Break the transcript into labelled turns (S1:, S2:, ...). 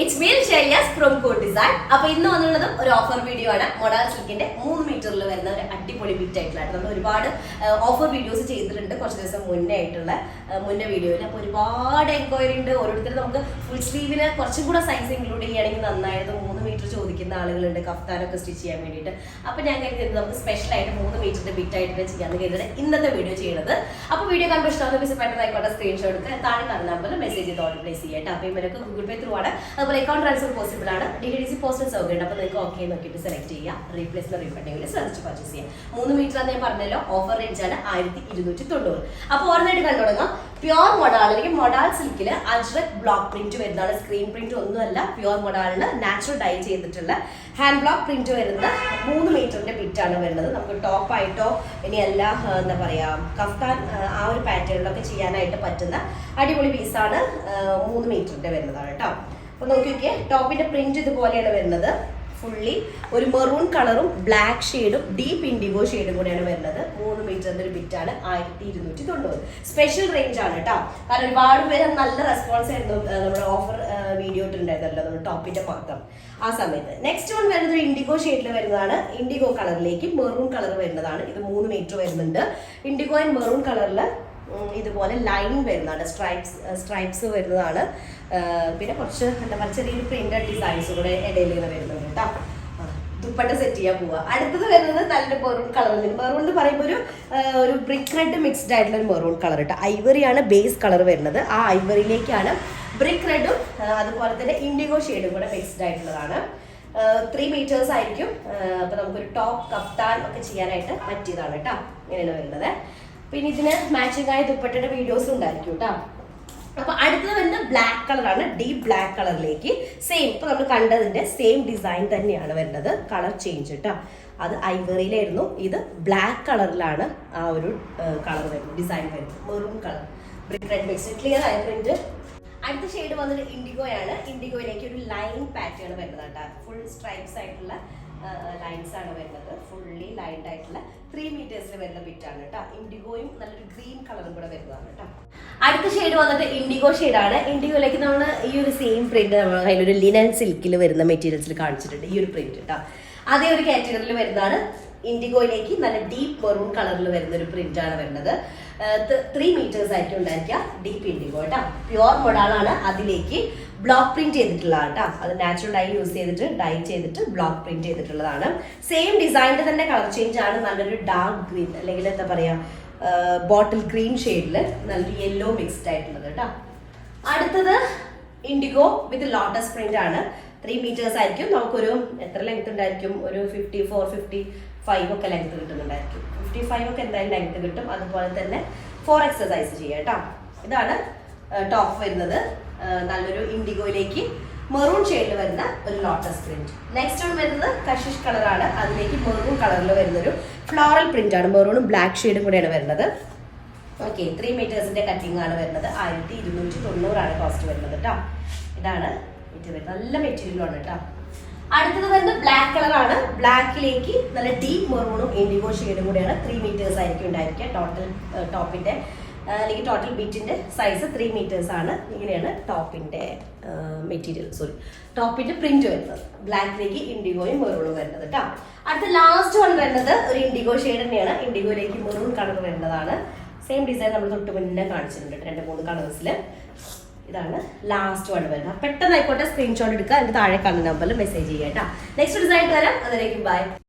S1: It's me Shailyas from Code Design. അപ്പോൾ ഇന്ന് വന്നുള്ളതും ഒരു ഓഫർ വീഡിയോ ആണ്. മൊഡാൾ സിൽക്കിന്റെ 3 മീറ്ററിൽ വരുന്ന ഒരു അടിപൊളി ബിറ്റ് ആയിട്ടുള്ള നമ്മൾ ഒരുപാട് ഓഫർ വീഡിയോസ് ചെയ്തിട്ടുണ്ട് കുറച്ച് ദിവസം മുന്നേ ആയിട്ടുള്ള മുന്നേ വീഡിയോയിൽ. അപ്പോൾ ഒരുപാട് എൻക്വയറി ഉണ്ട്. ഓരോരുത്തരും നമുക്ക് ഫുൾ സ്ലീവിന് കുറച്ചും കൂടെ സൈസ് ഇൻക്ലൂഡ് ചെയ്യുകയാണെങ്കിൽ നന്നായിരുന്നു. 3 മീറ്റർ ചോദിക്കുന്ന ആളുകളുണ്ട് കഫ്താനൊക്കെ സ്റ്റിച്ച് ചെയ്യാൻ വേണ്ടിയിട്ട്. അപ്പോൾ ഞാൻ കരുതുന്നത് നമുക്ക് സ്പെഷ്യൽ ആയിട്ട് 3 മീറ്ററിന്റെ ബിറ്റ് ആയിട്ട് ചെയ്യാമെന്ന് കരുതുന്നത് ഇന്നത്തെ വീഡിയോ ചെയ്യുന്നത്. അപ്പോൾ വീഡിയോ കണ്ടു ഇഷ്ടമാകുന്ന വിസിറ്റ് ആയിക്കോട്ടെ സ്ക്രീൻഷോട്ട് എടുക്കുക താഴെ കാണുന്ന നമ്പറിൽ മെസ്സേജ് ചെയ്ത് ഓർഡർ പ്ലേസ് ചെയ്യട്ടെ. അപ്പോൾ ഇവരൊക്കെ ഗൂഗിൾ പേ ത്രൂ ആണ്. അതുപോലെ അക്കൗണ്ട് ട്രാൻസ്ഫർ പോസിബിൾ ആണ്. DTDC പോസ്റ്റൽ സൗകര്യം. അപ്പോൾ നിങ്ങൾക്ക് ഓക്കെ നോക്കിയിട്ട് സെലക്ട് ചെയ്യുക. റീപ്ലേസ്മെന്റ് റീഫണ്ടിങ്ങിൽ ശ്രദ്ധിച്ച് പർച്ചേസ് ചെയ്യാം. 3 മീറ്റർ എന്ന് ഞാൻ പറഞ്ഞല്ലോ. ഓഫർ റേഞ്ച് ആണ് 1290. അപ്പോൾ ഓർമ്മയായിട്ട് കണ്ടു തുടങ്ങാം. പ്യോർ മൊഡാൾ അല്ലെങ്കിൽ മൊഡാൾ സിൽക്കിൽ അജ്രക് ബ്ലോക്ക് പ്രിന്റ് വരുന്നതാണ്. സ്ക്രീൻ പ്രിന്റ് ഒന്നുമല്ല. പ്യോർ മൊഡാളിന് നാച്ചുറൽ ഡൈ ചെയ്തിട്ടുള്ള ഹാൻഡ് ബ്ലോക്ക് പ്രിന്റ് വരുന്ന 3 മീറ്ററിന്റെ ബിറ്റ് ആണ് വരുന്നത്. നമുക്ക് ടോപ്പ് ആയിട്ടോ ഇനി എല്ലാ എന്താ പറയാ കഫ്താൻ ആ ഒരു പാറ്റേണിലൊക്കെ ചെയ്യാനായിട്ട് പറ്റുന്ന അടിപൊളി പീസാണ് 3 മീറ്ററിന്റെ വരുന്നതാണ് കേട്ടോ. അപ്പൊ നോക്കിയൊക്കെ ടോപ്പിന്റെ പ്രിന്റ് ഇതുപോലെയാണ് വരുന്നത്. ഫുള്ളി ഒരു മെറൂൺ കളറും ബ്ലാക്ക് ഷെയ്ഡും ഡീപ്പ് ഇൻഡിഗോ ഷെയ്ഡും കൂടെയാണ് വരുന്നത്. 3 മീറ്ററിന്റെ ഒരു ബിറ്റാണ് 1290. സ്പെഷ്യൽ റേഞ്ച് ആണ് കേട്ടോ. കാരണം ഒരുപാട് പേര് നല്ല റെസ്പോൺസ് ആയിരുന്നു നമ്മുടെ ഓഫർ വീഡിയോ ഇട്ടുണ്ടായിരുന്നല്ലോ നമ്മുടെ ടോപ്പിന്റെ മാത്രം ആ സമയത്ത്. നെക്സ്റ്റ് വൺ വരുന്നത് ഒരു ഇൻഡിഗോ ഷെയ്ഡിൽ വരുന്നതാണ്. ഇൻഡിഗോ കളറിലേക്ക് മെറൂൺ കളർ വരുന്നതാണ്. ഇത് 3 മീറ്റർ വരുന്നുണ്ട്. ഇൻഡിഗോ ആൻഡ് മെറൂൺ കളറിൽ ഇതുപോലെ ലൈൻ വരുന്നതാണ്. സ്ട്രൈപ്സ് വരുന്നതാണ്. പിന്നെ കുറച്ച് എന്താ പറയുക ചെറിയൊരു പ്രിന്റഡ് ഡിസൈൻസ് കൂടെ ഇടയിൽ ഇങ്ങനെ വരുന്നുണ്ട് കേട്ടോ. ദുപ്പട്ട സെറ്റ് ചെയ്യാൻ പോവുക. അടുത്തത് വരുന്നത് നല്ലൊരു മെറൂൺ കളർ. മെറൂൺ എന്ന് പറയുമ്പോൾ ഒരു ബ്രിക്ക് റെഡ് മിക്സ്ഡ് ആയിട്ടുള്ള ഒരു മെറൂൺ കളർ കേട്ടോ. ഐവറിയാണ് ബേസ് കളർ വരുന്നത്. ആ ഐവറിയിലേക്കാണ് ബ്രിക്ക് റെഡും അതുപോലെ തന്നെ ഇൻഡിഗോ ഷെയ്ഡും കൂടെ മിക്സ്ഡ് ആയിട്ടുള്ളതാണ്. 3 മീറ്റേഴ്സ് ആയിരിക്കും. അപ്പോൾ നമുക്കൊരു ടോപ്പ് കഫ്താൻ ഒക്കെ ചെയ്യാനായിട്ട് പറ്റിയതാണ് കേട്ടോ. ഇങ്ങനെയാണ് വരുന്നത്. പിന്നെ ഇതിന് മാച്ചിങ് ആയ ദുപ്പട്ടയുടെ വീഡിയോസ് ഉണ്ടായിരിക്കും കേട്ടോ. അപ്പൊ അടുത്തത് വരുന്നത് ബ്ലാക്ക് കളറാണ്. ഡീപ്പ് ബ്ലാക്ക് കളറിലേക്ക് സെയിം ഇപ്പൊ നമ്മൾ കണ്ടതിന്റെ സെയിം ഡിസൈൻ തന്നെയാണ് വരുന്നത്. കളർ ചേഞ്ച് കേട്ടോ. അത് ഐവറിയിലായിരുന്നു. ഇത് ബ്ലാക്ക് കളറിലാണ് ആ ഒരു കളർ വരുന്നത്. ഡിസൈൻ വരുന്നത് maroon colour brick red mix clear ആയ പ്രിന്റ്. അടുത്ത ഷെയ്ഡ് വന്നിട്ട് ഇൻഡിഗോയാണ്. ഇൻഡിഗോയിലേക്ക് ഒരു ലൈൻ പാറ്റേൺ വരുന്നത് കേട്ടോ. ഫുൾ സ്ട്രൈപ്സ് ആയിട്ടുള്ള ലൈൻസ് ആണ് വരുന്നത്. ഫുള്ളി ലൈൻഡ് ആയിട്ടുള്ള 3 മീറ്റേഴ്സിൽ വരുന്ന ബിറ്റാണ് കേട്ടോ. ഇൻഡിഗോയും നല്ലൊരു ഗ്രീൻ കളറും കൂടെ വരുന്നതാണ് കേട്ടോ. അടുത്ത ഷെയ്ഡ് വന്നിട്ട് ഇൻഡിഗോ ഷെയ്ഡാണ്. ഇൻഡിഗോയിലേക്ക് നമ്മൾ ഈ ഒരു സെയിം പ്രിന്റ് നമ്മൾ അതിലൊരു ലിനൻ സിൽക്കിൽ വരുന്ന മെറ്റീരിയൽസിൽ കാണിച്ചിട്ടുണ്ട്. ഈ ഒരു പ്രിന്റ് കേട്ടോ. അതേ ഒരു കാറ്റഗറിയിൽ വരുന്നതാണ്. ഇൻഡിഗോയിലേക്ക് നല്ല ഡീപ്പ് മെറൂൺ കളറിൽ വരുന്ന ഒരു പ്രിന്റ് ആണ് വരുന്നത്. 3 മീറ്റേഴ്സ് ആയിരിക്കും ഉണ്ടായിരിക്കുക. ഡീപ്പ് ഇൻഡിഗോ കേട്ടോ. പ്യോർ മൊഡാളാണ്. അതിലേക്ക് ബ്ലോക്ക് പ്രിന്റ് ചെയ്തിട്ടുള്ളതാണ് കേട്ടോ. അത് നാച്ചുറൽ ഡൈ യൂസ് ചെയ്തിട്ട് ഡൈ ചെയ്തിട്ട് ബ്ലോക്ക് പ്രിന്റ് ചെയ്തിട്ടുള്ളതാണ്. സെയിം ഡിസൈനിന്റെ തന്നെ കളർ ചേഞ്ച് ആണ്. നല്ലൊരു ഡാർക്ക് ഗ്രീൻ അല്ലെങ്കിൽ എന്താ പറയാ ബോട്ടിൽ ഗ്രീൻ ഷെയ്ഡിൽ നല്ലൊരു യെല്ലോ മിക്സ്ഡ് ആയിട്ടുള്ളത് കേട്ടോ. അടുത്തത് ഇൻഡിഗോ വിത്ത് ലോട്ടസ് പ്രിന്റ് ആണ്. 3 മീറ്റേഴ്സ് ആയിരിക്കും. നമുക്കൊരു എത്ര ലെങ്ത് ഉണ്ടായിരിക്കും? ഒരു 54, 55 ഒക്കെ ലെങ്ത് കിട്ടുന്നുണ്ടായിരിക്കും. 55 ഒക്കെ എന്തായാലും ലെങ്ത് കിട്ടും. അതുപോലെ തന്നെ 4 എക്സസൈസ് ചെയ്യാം കേട്ടോ. ഇതാണ് ടോപ്പ് വരുന്നത്. നല്ലൊരു ഇൻഡിഗോയിലേക്ക് മെറൂൺ ഷെയ്ഡിൽ വരുന്ന ഒരു ലോട്ടസ് പ്രിന്റ്. നെക്സ്റ്റ് വൺ വരുന്നത് കഷിഷ് കളറാണ്. അതിലേക്ക് മെറൂൺ കളറിൽ വരുന്നൊരു ഫ്ലോറൽ പ്രിന്റ് ആണ്. മെറൂണും ബ്ലാക്ക് ഷെയ്ഡും കൂടെയാണ് വരുന്നത്. ഓക്കെ 3 മീറ്റേഴ്സിന്റെ കട്ടിംഗ് ആണ് വരുന്നത്. 1290 ആണ് കോസ്റ്റ് വരുന്നത് കേട്ടോ. ഇതാണ് നല്ല മെറ്റീരിയലാണ് കേട്ടോ. അടുത്തത് വരുന്നത് ബ്ലാക്ക് കളറാണ്. ബ്ലാക്കിലേക്ക് നല്ല ഡീപ്പ് മെറൂണും ഇൻഡിഗോ ഷെയ്ഡും കൂടെയാണ്. 3 മീറ്റേഴ്സ് ആയിരിക്കും ഉണ്ടായിരിക്കുക. ടോട്ടൽ ടോപ്പിന്റെ അല്ലെങ്കിൽ ടോട്ടൽ ബീറ്റിന്റെ സൈസ് 3 മീറ്റേഴ്സ് ആണ്. ഇങ്ങനെയാണ് ടോപ്പിന്റെ മെറ്റീരിയൽ ടോപ്പിന്റെ പ്രിന്റ് വരുന്നത്. ബ്ലാക്കിലേക്ക് ഇൻഡിഗോയും മെറൂണും വരുന്നത് കേട്ടോ. അടുത്ത ലാസ്റ്റ് വൺ വരുന്നത് ഒരു ഇൻഡിഗോ ഷെയ്ഡ് തന്നെയാണ്. ഇൻഡിഗോയിലേക്ക് മെറൂൺ കളർ വരുന്നതാണ്. സെയിം ഡിസൈൻ നമ്മൾ തൊട്ട് മുന്നേ കാണിച്ചിട്ടുണ്ട് 2-3 കളേഴ്സിൽ. ഇതാണ് ലാസ്റ്റ് വൺ വരുന്നത്. പെട്ടെന്ന് ആയിക്കോട്ടെ സ്ക്രീൻഷോട്ട് എടുക്കുക. അതിന്റെ താഴെ കാണുന്ന നമ്പറിൽ മെസ്സേജ് ചെയ്യാം കേട്ടോ. നെക്സ്റ്റ് ഡിസൈൻ വരാം. അതിലേക്ക് ബൈ.